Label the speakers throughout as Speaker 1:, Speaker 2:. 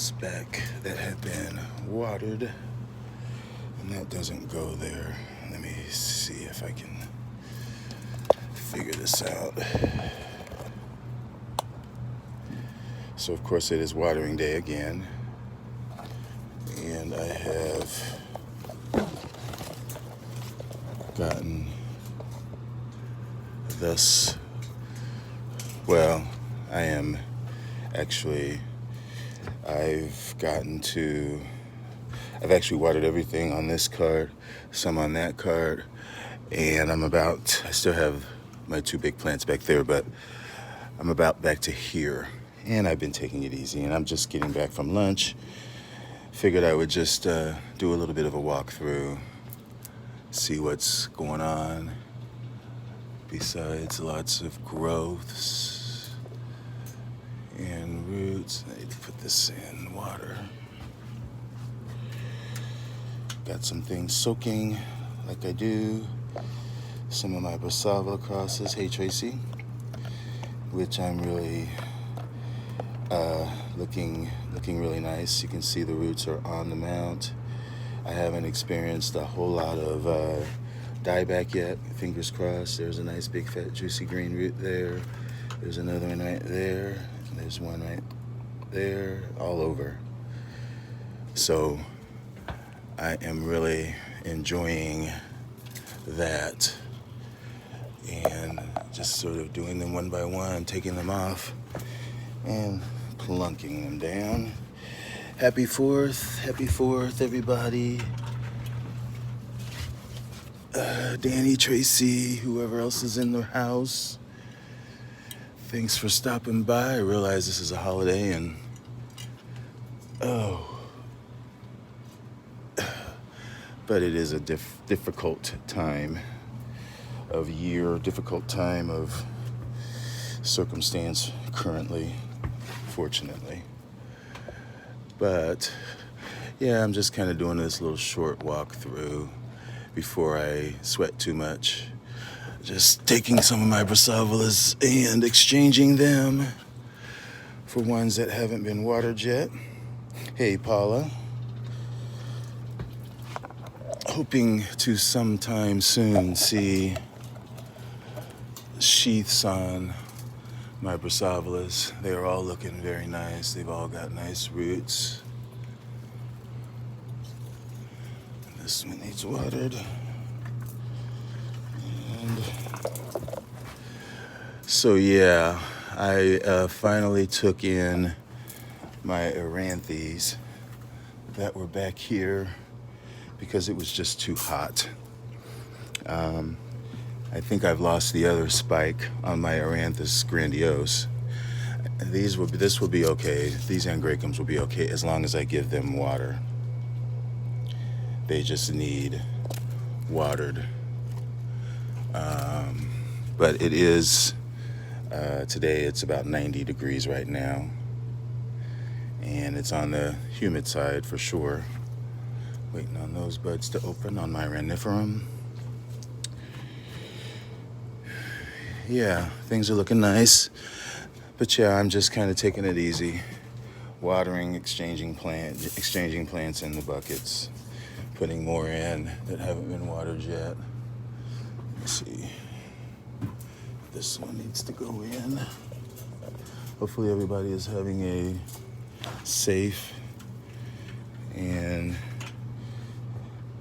Speaker 1: plants back that had been watered, and that doesn't go there. Let me see if I can figure this out. So of course it is watering day again, and I have gotten this. Well, I am actually, I've actually watered everything on this cart, some on that cart, and I still have my two big plants back there, but I'm about back to here, and I've been taking it easy, and I'm just getting back from lunch. Figured I would just do a little bit of a walkthrough, see what's going on, besides lots of growths and roots. I need to put this in water. Got some things soaking like I do. Some of my Brassava crosses, hey Tracy, which I'm really looking really nice. You can see the roots are on the mount. I haven't experienced a whole lot of dieback yet. Fingers crossed. There's a nice big fat juicy green root there. There's another one right there. There's one right there. All over. So I am really enjoying that, and just sort of doing them one by one, taking them off and plunking them down. Happy 4th, everybody. Danny, Tracy, whoever else is in the house, thanks for stopping by. I realize this is a holiday, and but it is a difficult time of year, difficult time of circumstance currently, fortunately. But yeah, I'm just kind of doing this little short walk through before I sweat too much. Just taking some of my Brassavolas and exchanging them for ones that haven't been watered yet. Hey, Paula. Hoping to sometime soon see sheaths on my Brassavolas. They are all looking very nice. They've all got nice roots. This one needs watered. And so yeah, I finally took in my Eranthes that were back here because it was just too hot. I think I've lost the other spike on my Aranthus grandiose. This will be okay. These angraecums will be okay as long as I give them water. They just need watered. But it is, today it's about 90 degrees right now. And it's on the humid side for sure. Waiting on those buds to open on my raniferum. Yeah, things are looking nice. But yeah, I'm just kind of taking it easy. Watering, exchanging plants in the buckets. Putting more in that haven't been watered yet. Let's see. This one needs to go in. Hopefully everybody is having a safe and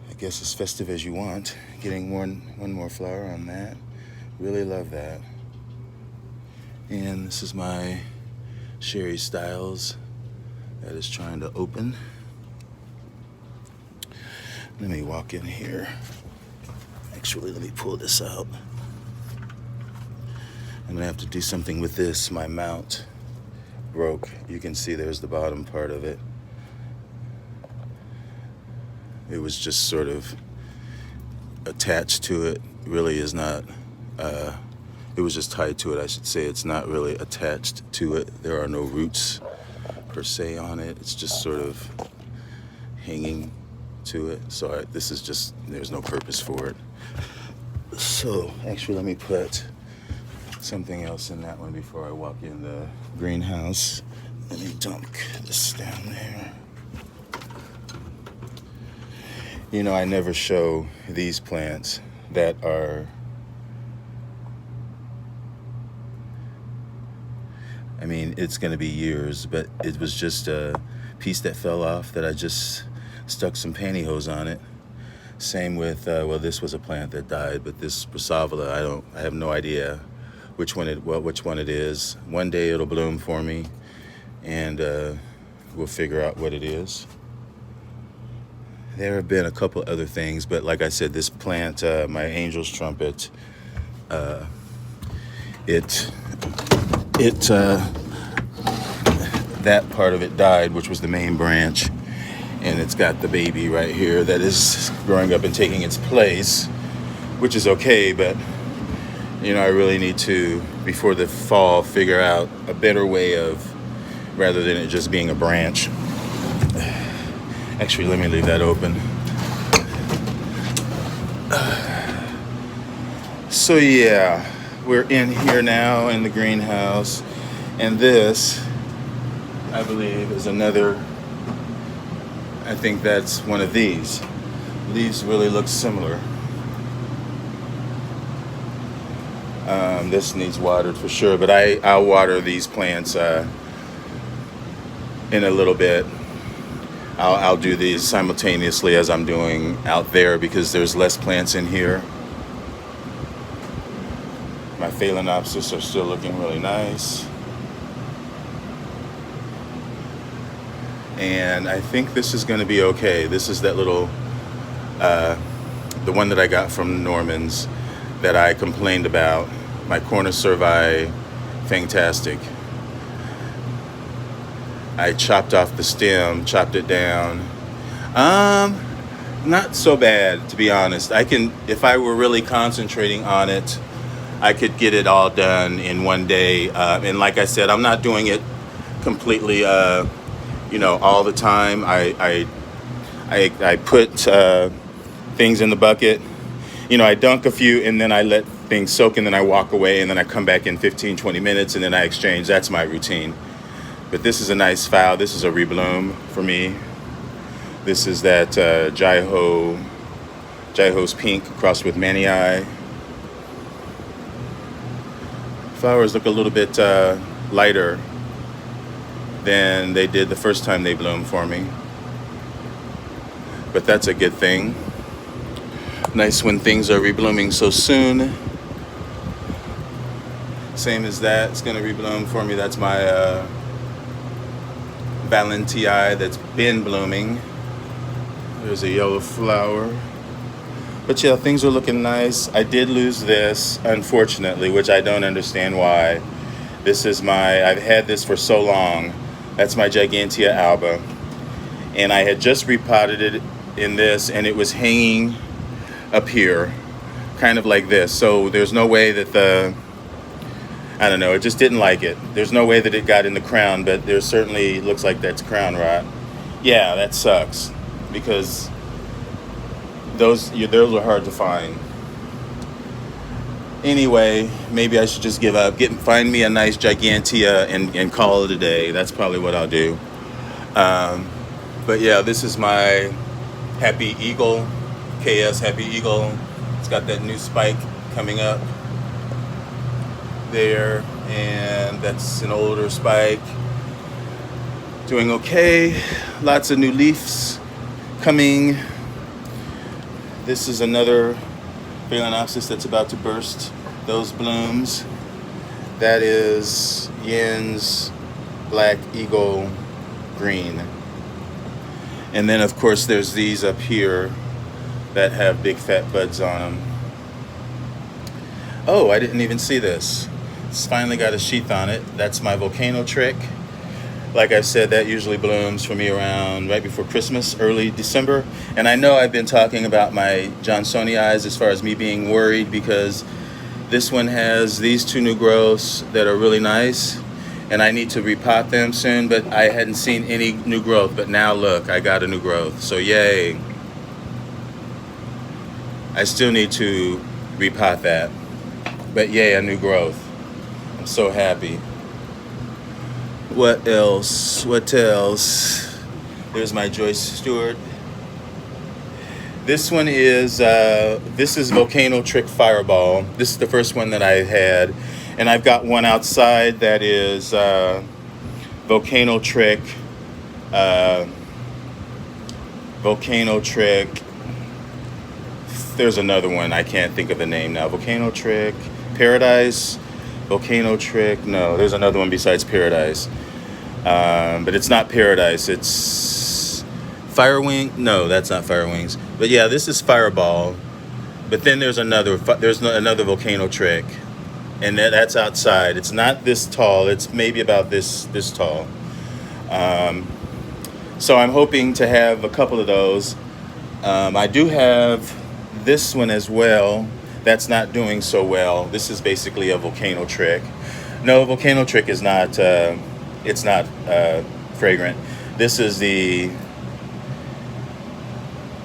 Speaker 1: I guess as festive as you want. Getting one more flower on that. Really love that. And this is my Sherry Styles that is trying to open. Let me walk in here. Actually, let me pull this out. I'm gonna have to do something with this. My mount broke. You can see there's the bottom part of it. It was just sort of attached to it. Really is not, it was just tied to it, I should say. It's not really attached to it. There are no roots per se on it. It's just sort of hanging to it. So this is just, there's no purpose for it. So actually let me put something else in that one before I walk in the greenhouse. Let me dump this down there. You know, I never show these plants that are, I mean, it's going to be years, but it was just a piece that fell off that I just stuck some pantyhose on it. Same with, well, this was a plant that died, but this Brassavola, I have no idea which one it is. One day it'll bloom for me, and we'll figure out what it is. There have been a couple other things, but like I said, this plant, my angel's trumpet, that part of it died, which was the main branch, and it's got the baby right here that is growing up and taking its place, which is okay, but you know, I really need to, before the fall, figure out a better way of, rather than it just being a branch. Actually, let me leave that open. So yeah, we're in here now in the greenhouse, and this, I believe, is another, I think that's one of these. These really look similar. This needs watered for sure, but I'll water these plants in a little bit. I'll do these simultaneously as I'm doing out there because there's less plants in here. My Phalaenopsis are still looking really nice. And I think this is going to be okay. This is that little, the one that I got from Norman's that I complained about. My Corner Cervi Fantastic. I chopped off the stem, chopped it down. Not so bad, to be honest. I can, if I were really concentrating on it, I could get it all done in one day. And like I said, I'm not doing it completely, all the time. I put things in the bucket. I dunk a few and then I let things soak and then I walk away and then I come back in 15, 20 minutes and then I exchange. That's my routine. But this is a nice foul. This is a rebloom for me. This is that Jaiho's pink crossed with Manii. Flowers look a little bit lighter than they did the first time they bloomed for me. But that's a good thing. Nice when things are reblooming so soon. Same as that, it's gonna rebloom for me. That's my Valentii that's been blooming. There's a yellow flower. But yeah, things are looking nice. I did lose this, unfortunately, which I don't understand why. This is I've had this for so long. That's my Gigantea Alba. And I had just repotted it in this and it was hanging up here, kind of like this. So there's no way that I don't know, it just didn't like it. There's no way that it got in the crown, but there certainly looks like that's crown rot. Yeah, that sucks because those are hard to find. Anyway, maybe I should just give up. Find me a nice Gigantea and call it a day. That's probably what I'll do. But yeah, this is my Happy Eagle, KS Happy Eagle. It's got that new spike coming up there, and that's an older spike. Doing okay. Lots of new leaves coming. This is another Phalaenopsis that's about to burst those blooms. That is Yen's Black Eagle Green. And then of course there's these up here that have big fat buds on them. Oh, I didn't even see this. It's finally got a sheath on it. That's my Volcano Trick. Like I said, that usually blooms for me around right before Christmas, early December. And I know I've been talking about my Johnsonii as far as me being worried because this one has these two new growths that are really nice. And I need to repot them soon, but I hadn't seen any new growth. But now look, I got a new growth. So yay. I still need to repot that. But yay, a new growth. I'm so happy. What else? What else? There's my Joyce Stewart. This one is, this is Volcano Trick Fireball. This is the first one that I had. And I've got one outside that is Volcano Trick. Volcano Trick. There's another one. I can't think of the name now. Volcano Trick. Paradise. Volcano Trick. No, there's another one besides Paradise. But it's not Paradise. It's Firewing. No, that's not Firewings. But yeah, this is Fireball. But then there's another Volcano Trick. And that's outside. It's not this tall. It's maybe about this tall. So I'm hoping to have a couple of those. I do have this one as well. That's not doing so well. This is basically a Volcano Trick. No, Volcano Trick is not. It's not fragrant. This is the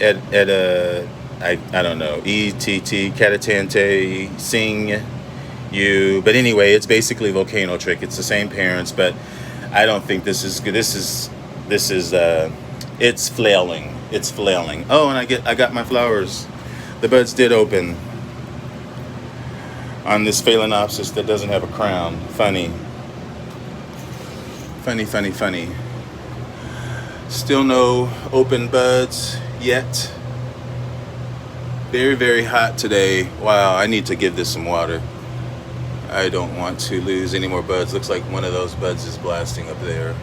Speaker 1: I don't know, ETT Catatante Sing You. But anyway, it's basically Volcano Trick. It's the same parents, but I don't think this is good. This is it's flailing. It's flailing. Oh, and I got my flowers. The buds did open on this Phalaenopsis that doesn't have a crown. Funny. Funny. Still no open buds yet. Very, very hot today. Wow, I need to give this some water. I don't want to lose any more buds. Looks like one of those buds is blasting up there.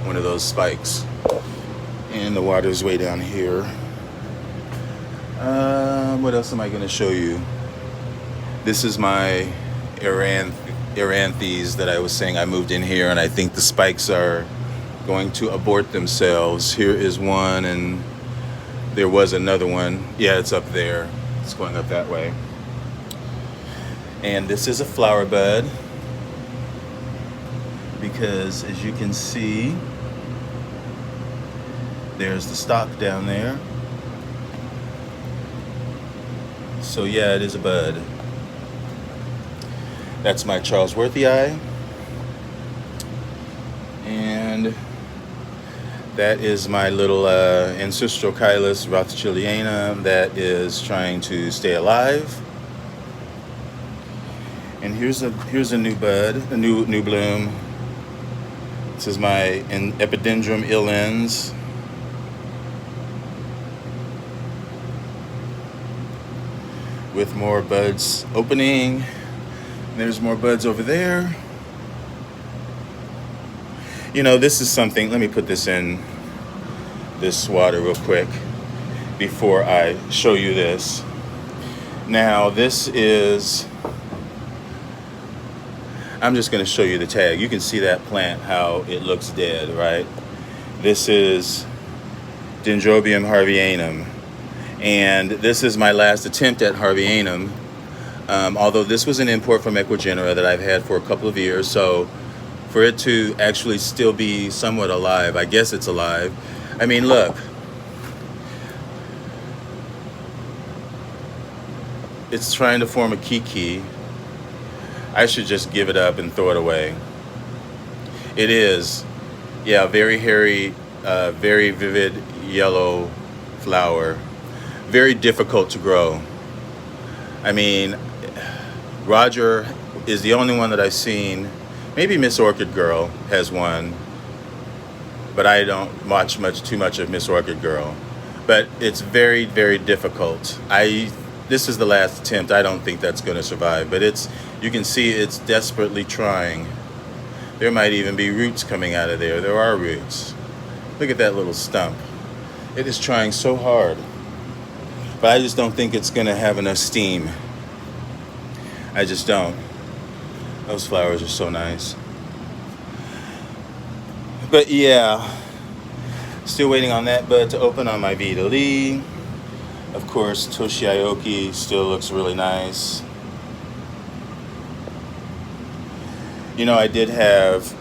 Speaker 1: One of those spikes. And the water's way down here. What else am I going to show you? This is my Eranthes that I was saying I moved in here, and I think the spikes are going to abort themselves. Here is one, and there was another one. Yeah, it's up there. It's going up that way. And this is a flower bud, because as you can see, there's the stalk down there. So yeah, it is a bud. That's my Charlesworthii. And that is my little Ancestrochyllus rothschildiana that is trying to stay alive. And here's a new bud, a new bloom. This is my Epidendrum illens. With more buds opening. There's more buds over there. You know, this is something, let me put this in this water real quick before I show you this. Now, this is, I'm just going to show you the tag. You can see that plant, how it looks dead, right? This is Dendrobium Harveyanum. And this is my last attempt at Harveyanum. Although this was an import from Ecuagenera that I've had for a couple of years, so for it to actually still be somewhat alive, I guess it's alive. I mean, look. It's trying to form a kiki. I should just give it up and throw it away. It is, yeah, very hairy, very vivid yellow flower. Very difficult to grow. I mean, Roger is the only one that I've seen. Maybe Miss Orchid Girl has one, but I don't watch too much of Miss Orchid Girl. But it's very, very difficult. This is the last attempt. I don't think that's going to survive, but you can see it's desperately trying. There might even be roots coming out of there. There are roots. Look at that little stump. It is trying so hard. But I just don't think it's going to have enough steam. I just don't. Those flowers are so nice. But yeah, still waiting on that bud to open on my Vita Lee. Of course, Toshioki still looks really nice. You know, I did have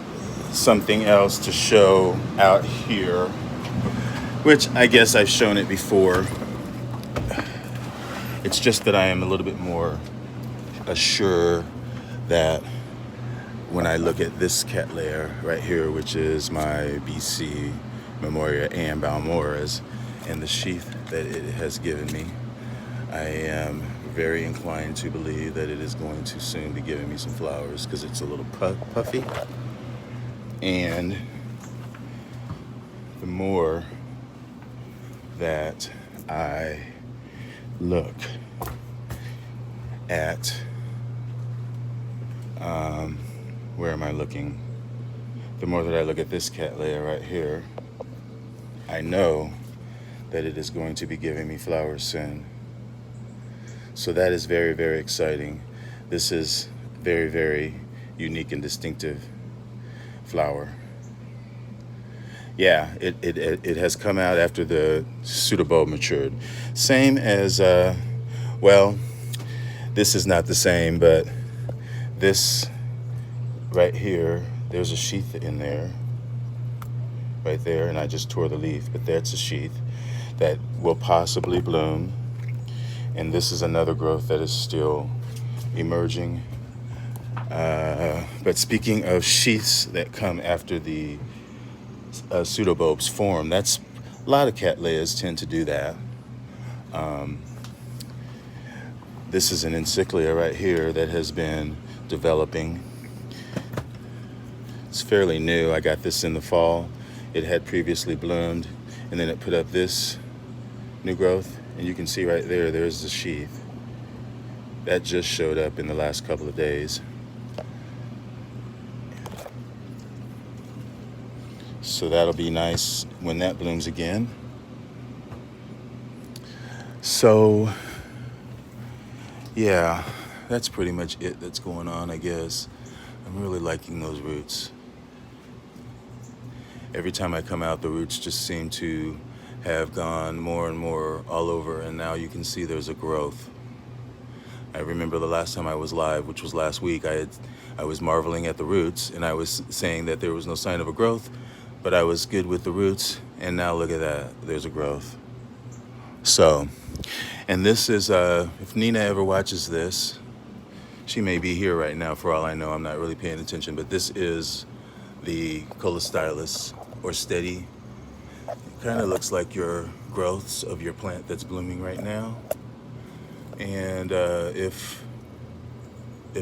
Speaker 1: something else to show out here, which I guess I've shown it before. It's just that I am a little bit more assured that when I look at this Cattleya right here, which is my BC Memoria and Balmoras, and the sheath that it has given me, I am very inclined to believe that it is going to soon be giving me some flowers because it's a little puffy. And the more that I look at, where am I looking? The more that I look at this Cattleya right here, I know that it is going to be giving me flowers soon. So that is very, very exciting. This is very, very unique and distinctive flower. Yeah, it has come out after the pseudobulb matured. Same as, well, this is not the same, but this right here, there's a sheath in there, right there, and I just tore the leaf, but that's a sheath that will possibly bloom. And this is another growth that is still emerging. But speaking of sheaths that come after the pseudobulbs form, that's a lot of Cattleyas tend to do that. This is an encyclia right here that has been developing. It's fairly new. I got this in the fall. It had previously bloomed, and then it put up this new growth. And you can see right there, there's the sheath. That just showed up in the last couple of days. So that'll be nice when that blooms again. So, yeah, that's pretty much it that's going on, I guess. I'm really liking those roots. Every time I come out, the roots just seem to have gone more and more all over, and now you can see there's a growth. I remember the last time I was live, which was last week, I was marveling at the roots, and I was saying that there was no sign of a growth, but I was good with the roots, and now look at that, there's a growth. So, and this is, if Nina ever watches this, she may be here right now for all I know, I'm not really paying attention, but this is the Colostylus, or steady. Kind of looks like your growths of your plant that's blooming right now. And if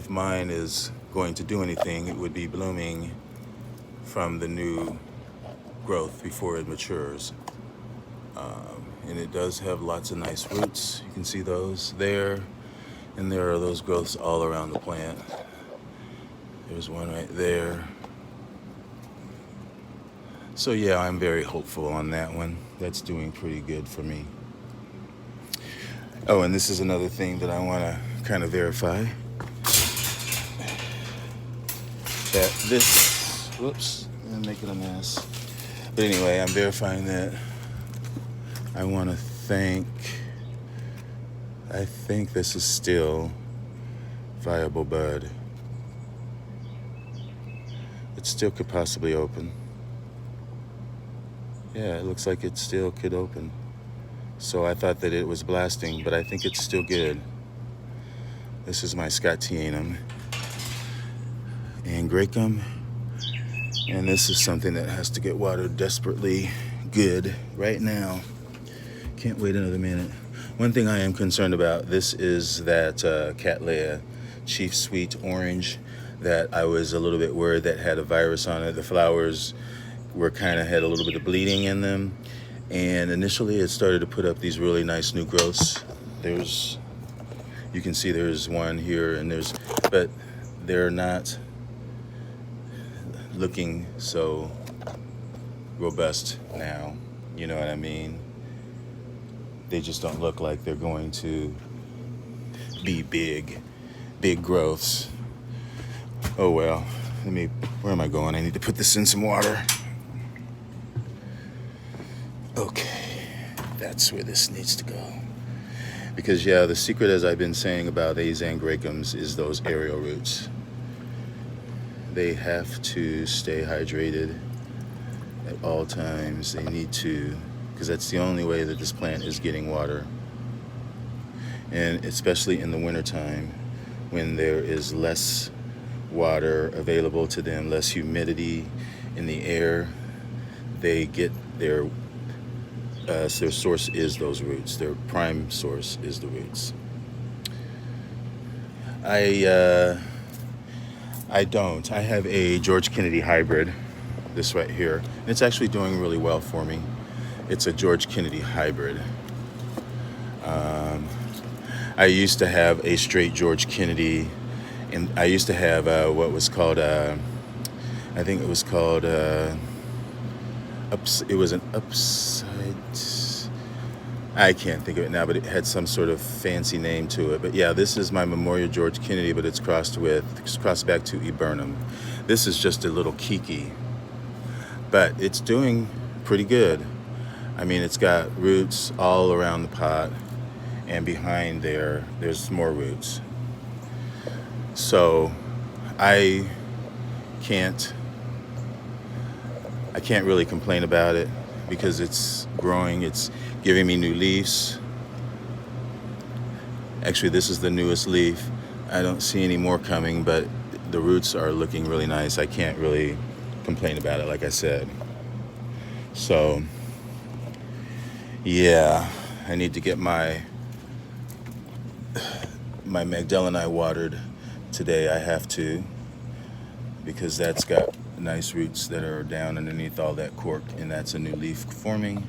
Speaker 1: mine is going to do anything, it would be blooming from the new growth before it matures. And it does have lots of nice roots. You can see those there, and there are those growths all around the plant. There's one right there. So yeah, I'm very hopeful on that one. That's doing pretty good for me. Oh, and this is another thing that I want to kind of verify. That this, whoops, I'm making a mess. But anyway, I'm verifying that. I want to I think this is still viable bud. It still could possibly open. Yeah, it looks like it still could open. So I thought that it was blasting, but I think it's still good. This is my Haenam and Gracum. And this is something that has to get watered desperately good right now. Can't wait another minute. One thing I am concerned about, this is that Cattleya Chief Sweet Orange that I was a little bit worried that had a virus on it. The flowers were had a little bit of bleeding in them, and initially it started to put up these really nice new growths. You can see there's one here, and but they're not looking so robust now, you know what I mean? They just don't look like they're going to be big growths. Oh well, where am I going? I need to put this in some water. Okay, that's where this needs to go. Because yeah, the secret, as I've been saying about these Angraecums, is those aerial roots. They have to stay hydrated at all times. They need to, because that's the only way that this plant is getting water. And especially in the wintertime, when there is less water available to them, less humidity in the air, they get their source is those roots. Their prime source is the roots. I don't. I have a George Kennedy hybrid, this right here. And it's actually doing really well for me. It's a George Kennedy hybrid. I used to have a straight George Kennedy, and I used to have what was called, I think it was called, it was an upside, I can't think of it now, but it had some sort of fancy name to it. But yeah, this is my Memorial George Kennedy, but it's crossed back to Eburnum. This is just a little Kiki, but it's doing pretty good. I mean, it's got roots all around the pot, and behind there's more roots. So I can't really complain about it because it's growing, it's giving me new leaves. Actually, this is the newest leaf. I don't see any more coming, but the roots are looking really nice. I can't really complain about it, like I said. So, yeah, I need to get my Magdaleni watered today. I have to, because that's got nice roots that are down underneath all that cork, and that's a new leaf forming.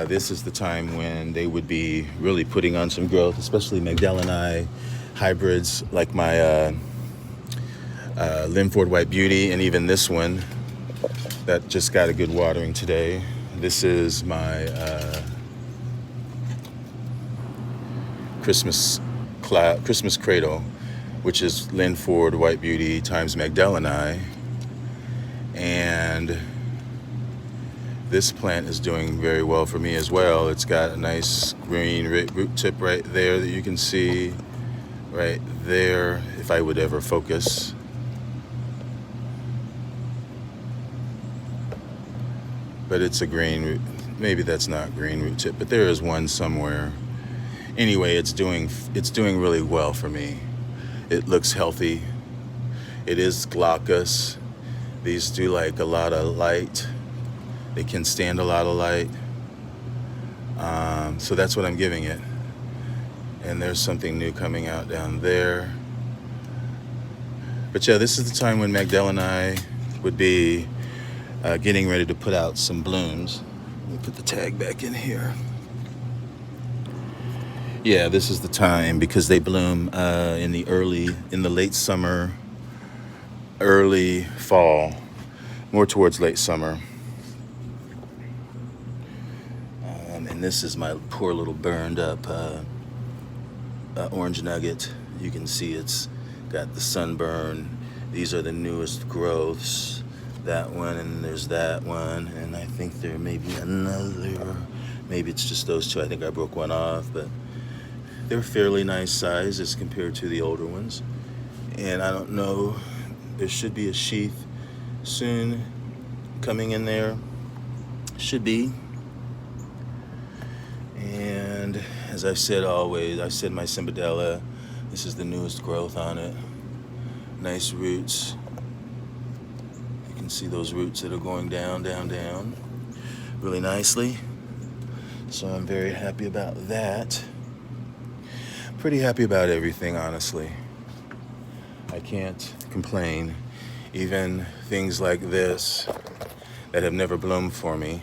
Speaker 1: This is the time when they would be really putting on some growth, especially Magdaleni hybrids like my Linford White Beauty, and even this one that just got a good watering today. This is my Christmas Cradle, which is Linford White Beauty times Magdaleni. And this plant is doing very well for me as well. It's got a nice green root tip right there that you can see right there, if I would ever focus. But it's a green root. Maybe that's not green root tip, but there is one somewhere. Anyway, it's doing really well for me. It looks healthy. It is glaucous. These do like a lot of light. They can stand a lot of light. So that's what I'm giving it. And there's something new coming out down there. But yeah, this is the time when Magdaleni would be getting ready to put out some blooms. Let me put the tag back in here. Yeah, this is the time because they bloom in the late summer, early fall, more towards late summer. And this is my poor little burned up orange nugget. You can see it's got the sunburn. These are the newest growths. That one, and there's that one, and I think there may be another. Maybe it's just those two. I think I broke one off, but they're fairly nice size as compared to the older ones. And I don't know, there should be a sheath soon coming in there. Should be. And as I've said always, I said my Cympadella, this is the newest growth on it. Nice roots. You can see those roots that are going down, down, down really nicely. So I'm very happy about that. Pretty happy about everything, honestly. I can't complain. Even things like this that have never bloomed for me.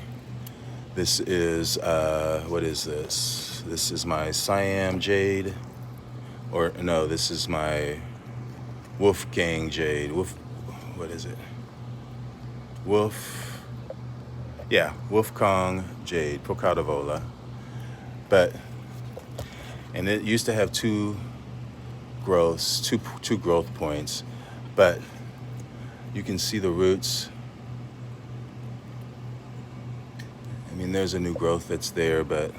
Speaker 1: This is, what is this? This is my Siam Jade. Or, no, this is my Wolfgang Jade. What is it? Wolfgang Jade, Procadavola. And it used to have two growth points, but you can see the roots. I mean, there's a new growth that's there, but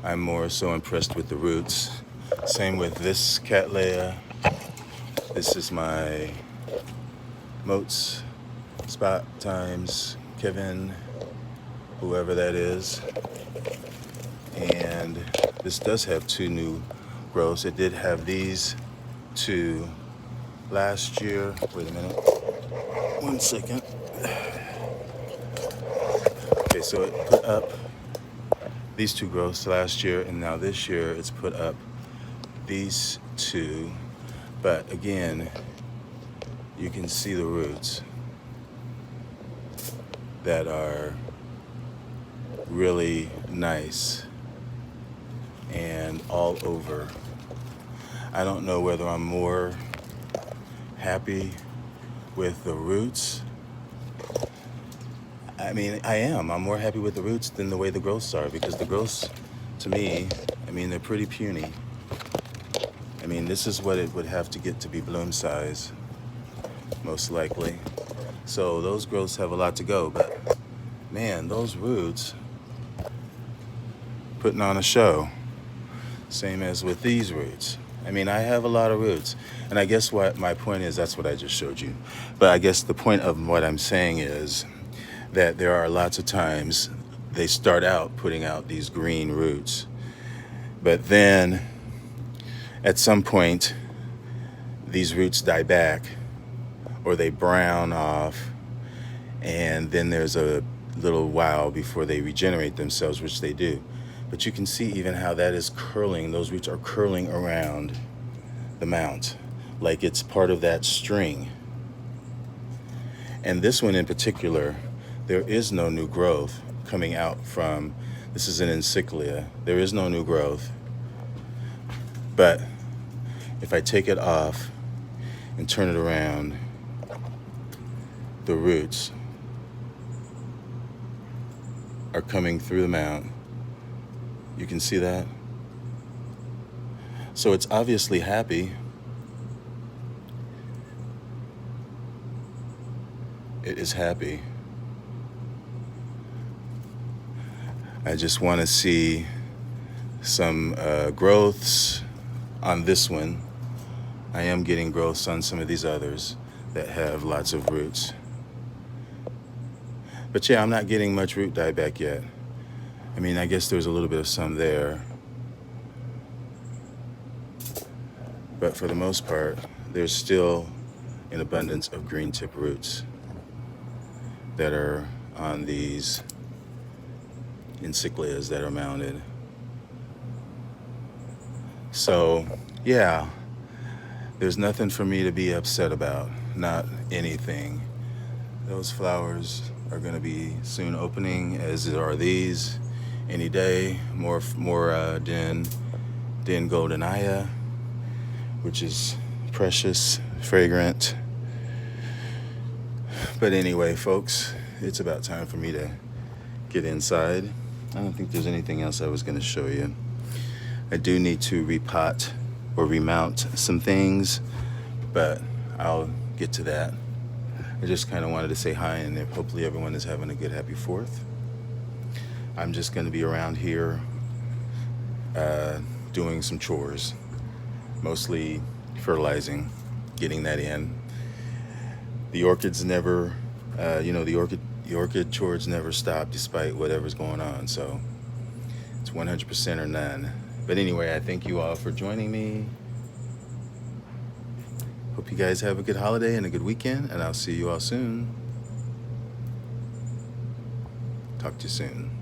Speaker 1: I'm more so impressed with the roots. Same with this Cattleya. This is my Moats Spot times Kevin, whoever that is. And this does have two new growths. It did have these two Last year, wait a minute, 1 second. Okay, so it put up these two growths last year, and now this year it's put up these two. But again, you can see the roots that are really nice and all over. I don't know whether I'm more happy with the roots. I mean, I am. I'm more happy with the roots than the way the growths are, because the growths, to me, I mean, they're pretty puny. I mean, this is what it would have to get to be bloom size, most likely. So those growths have a lot to go, but man, those roots putting on a show. Same as with these roots. I mean, I have a lot of roots, and I guess what my point is, that's what I just showed you. But I guess the point of what I'm saying is that there are lots of times they start out putting out these green roots, but then at some point these roots die back or they brown off, and then there's a little while before they regenerate themselves, which they do. But you can see even how that is curling. Those roots are curling around the mount like it's part of that string. And this one in particular, there is no new growth coming out from, this is an encyclia. There is no new growth. But if I take it off and turn it around, the roots are coming through the mount. You can see that? So it's obviously happy. It is happy. I just want to see some growths on this one. I am getting growths on some of these others that have lots of roots. But yeah, I'm not getting much root dieback yet. I mean, I guess there's a little bit of some there. But for the most part, there's still an abundance of green tip roots that are on these encyclias that are mounted. So, yeah, there's nothing for me to be upset about, not anything. Those flowers are going to be soon opening, as are these. Any day, more Den Goldenaya, which is precious, fragrant. But anyway, folks, it's about time for me to get inside. I don't think there's anything else I was going to show you. I do need to repot or remount some things, but I'll get to that. I just kind of wanted to say hi, and hopefully everyone is having a good, happy 4th. I'm just going to be around here doing some chores, mostly fertilizing, getting that in. The orchids never, the orchid chores never stop despite whatever's going on. So it's 100% or none. But anyway, I thank you all for joining me. Hope you guys have a good holiday and a good weekend, and I'll see you all soon. Talk to you soon.